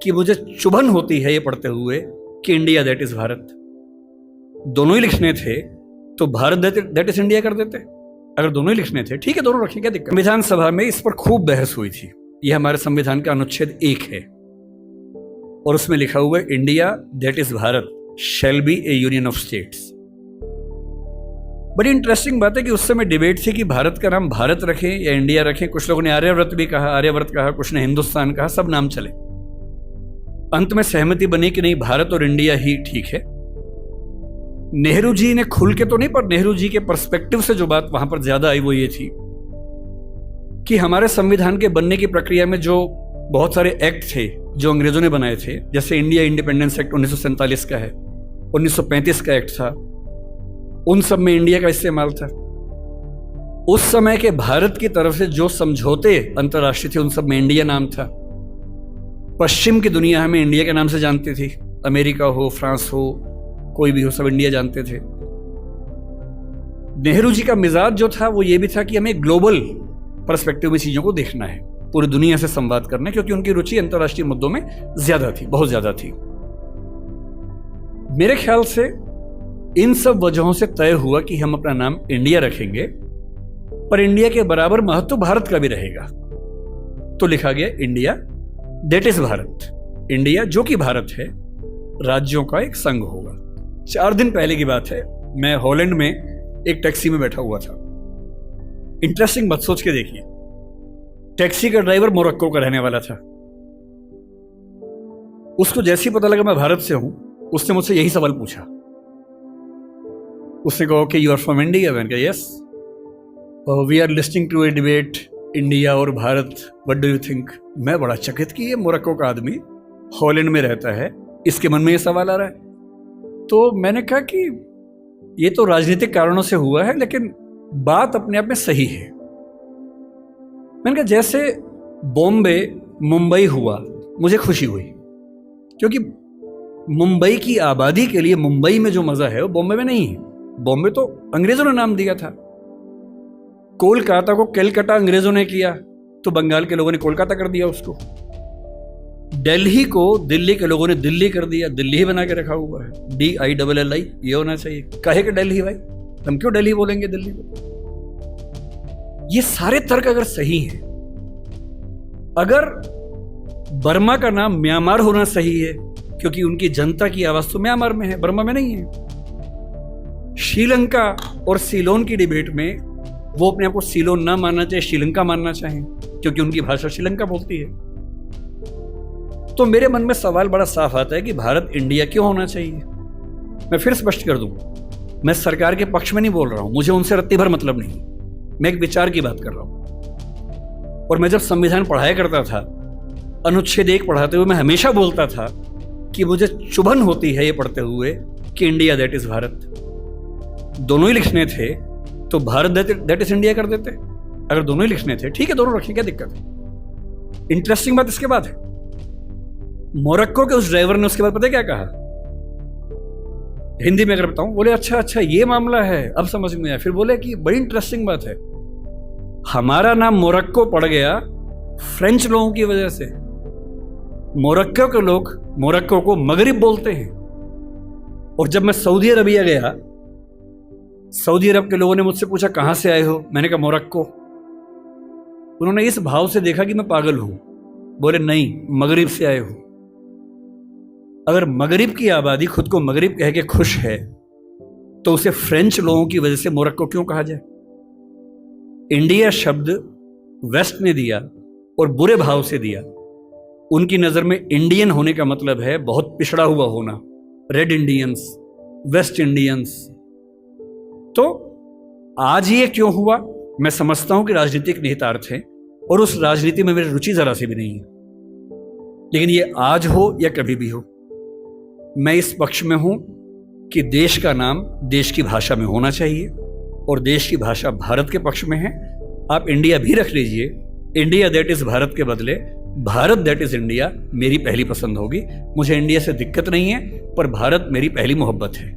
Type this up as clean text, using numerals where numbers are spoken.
कि मुझे चुभन होती है ये पढ़ते हुए कि इंडिया दैट इज भारत। दोनों ही लिखने थे तो भारत दैट इज इंडिया कर देते। अगर दोनों ही लिखने थे ठीक है, दोनों रखें, क्या दिक्कत। संविधान सभा में इस पर खूब बहस हुई थी। यह हमारे संविधान का अनुच्छेद 1 है और उसमें लिखा हुआ है India that is Bharat shall be A union of states. बड़ी इंटरेस्टिंग बात है कि उस समय डिबेट थी कि भारत का नाम भारत रखें या इंडिया रखें। कुछ लोगों ने आर्यव्रत भी कहा, आर्यव्रत कहा, कुछ ने हिंदुस्तान कहा, सब नाम चले। अंत में सहमति बनी कि नहीं, भारत और इंडिया ही ठीक है। नेहरू जी ने खुल के तो नहीं, पर नेहरू जी के पर्सपेक्टिव से जो बात वहां पर ज्यादा आई वो ये थी कि हमारे संविधान के बनने की प्रक्रिया में जो बहुत सारे एक्ट थे जो अंग्रेजों ने बनाए थे, जैसे इंडिया इंडिपेंडेंस एक्ट 1947 का है, 1935 का एक्ट था, उन सब में इंडिया का इस्तेमाल था। उस समय के भारत की तरफ से जो समझौते अंतर्राष्ट्रीय थे उन सब में इंडिया नाम था। पश्चिम की दुनिया हमें इंडिया के नाम से जानती थी, अमेरिका हो, फ्रांस हो, कोई भी हो, सब इंडिया जानते थे। नेहरू जी का मिजाज जो था वो ये भी था कि हमें ग्लोबल पर्सपेक्टिव में चीजों को देखना है, पूरी दुनिया से संवाद करना है, क्योंकि उनकी रुचि अंतर्राष्ट्रीय मुद्दों में ज्यादा थी, बहुत ज्यादा थी। मेरे ख्याल से इन सब वजहों से तय हुआ कि हम अपना नाम इंडिया रखेंगे, पर इंडिया के बराबर महत्व भारत का भी रहेगा। तो लिखा गया India that is Bharat. India जो कि भारत है, राज्यों का एक संघ होगा। 4 दिन पहले की बात है, मैं हॉलैंड में एक टैक्सी में बैठा हुआ था। इंटरेस्टिंग बात सोच के देखिए, टैक्सी का ड्राइवर मोरक्को का रहने वाला था। उसको जैसे ही पता लगा मैं भारत से हूं, उसने मुझसे यही सवाल पूछा। उसने कहा कि यू आर फ्रॉम इंडिया? मैंने कहा yes. We are listening to a debate India और Bharat, what do you think? मैं बड़ा चकित कि ये मोरक्को का आदमी हॉलैंड में रहता है, इसके मन में ये सवाल आ रहा है। तो मैंने कहा कि ये तो राजनीतिक कारणों से हुआ है, लेकिन बात अपने आप में सही है। मैंने कहा जैसे बॉम्बे मुंबई हुआ, मुझे खुशी हुई, क्योंकि मुंबई की आबादी के लिए मुंबई में जो मजा है वो बॉम्बे में नहीं है। बॉम्बे तो अंग्रेजों ने नाम दिया था। कोलकाता को कैलकाटा अंग्रेजों ने किया, तो बंगाल के लोगों ने कोलकाता कर दिया उसको। दिल्ली को दिल्ली के लोगों ने दिल्ली कर दिया, दिल्ली ही बना के रखा हुआ है, DILLI, ये होना चाहिए। काहे के दिल्ली भाई, हम क्यों दिल्ली बोलेंगे दिल्ली को? ये सारे तर्क अगर सही हैं, अगर बर्मा का नाम म्यांमार होना सही है क्योंकि उनकी जनता की आवाज तो म्यांमार में है, बर्मा में नहीं है। श्रीलंका और सीलोन की डिबेट में वो अपने आप को सीलोन ना मानना चाहिए, श्रीलंका मानना चाहें, क्योंकि उनकी भाषा श्रीलंका बोलती है। तो मेरे मन में सवाल बड़ा साफ आता है कि भारत इंडिया क्यों होना चाहिए। मैं फिर स्पष्ट कर दूं, मैं सरकार के पक्ष में नहीं बोल रहा हूं, मुझे उनसे रत्ती भर मतलब नहीं, मैं एक विचार की बात कर रहा हूं। और मैं जब संविधान पढ़ाया करता था, अनुच्छेद 1 पढ़ाते हुए मैं हमेशा बोलता था कि मुझे चुभन होती है ये पढ़ते हुए कि इंडिया दैट इज भारत। दोनों ही लिखने थे तो भारत दैट इज इंडिया कर देते। अगर दोनों ही लिखने थे ठीक है, दोनों रखें, क्या दिक्कत है। इंटरेस्टिंग बात इसके बाद है, मोरक्को के उस ड्राइवर ने उसके बाद पता है क्या कहा, हिंदी में अगर बताऊं, बोले अच्छा ये मामला है, अब समझ में आया। फिर बोले कि बड़ी इंटरेस्टिंग बात है, हमारा नाम मोरक्को पड़ गया फ्रेंच लोगों की वजह से। मोरक्को के लोग मोरक्को को मगरिब बोलते हैं। और जब मैं सऊदी अरबिया गया, सऊदी अरब के लोगों ने मुझसे पूछा कहां से आए हो, मैंने कहा मोरक्को। उन्होंने इस भाव से देखा कि मैं पागल हूं, बोले नहीं, मगरिब से आए हो। अगर मगरिब की आबादी खुद को मगरिब कह के खुश है, तो उसे फ्रेंच लोगों की वजह से मोरक्को क्यों कहा जाए? इंडिया शब्द वेस्ट ने दिया और बुरे भाव से दिया। उनकी नजर में इंडियन होने का मतलब है बहुत पिछड़ा हुआ होना, रेड इंडियंस, वेस्ट इंडियंस। तो आज ये क्यों हुआ? मैं समझता हूं कि राजनीतिक निहितार्थ है और उस राजनीति में मेरी रुचि जरा सी भी नहीं है, लेकिन ये आज हो या कभी भी हो, मैं इस पक्ष में हूं कि देश का नाम देश की भाषा में होना चाहिए और देश की भाषा भारत के पक्ष में है। आप इंडिया भी रख लीजिए, इंडिया दैट इज भारत के बदले भारत दैट इज इंडिया मेरी पहली पसंद होगी। मुझे इंडिया से दिक्कत नहीं है, पर भारत मेरी पहली मोहब्बत है।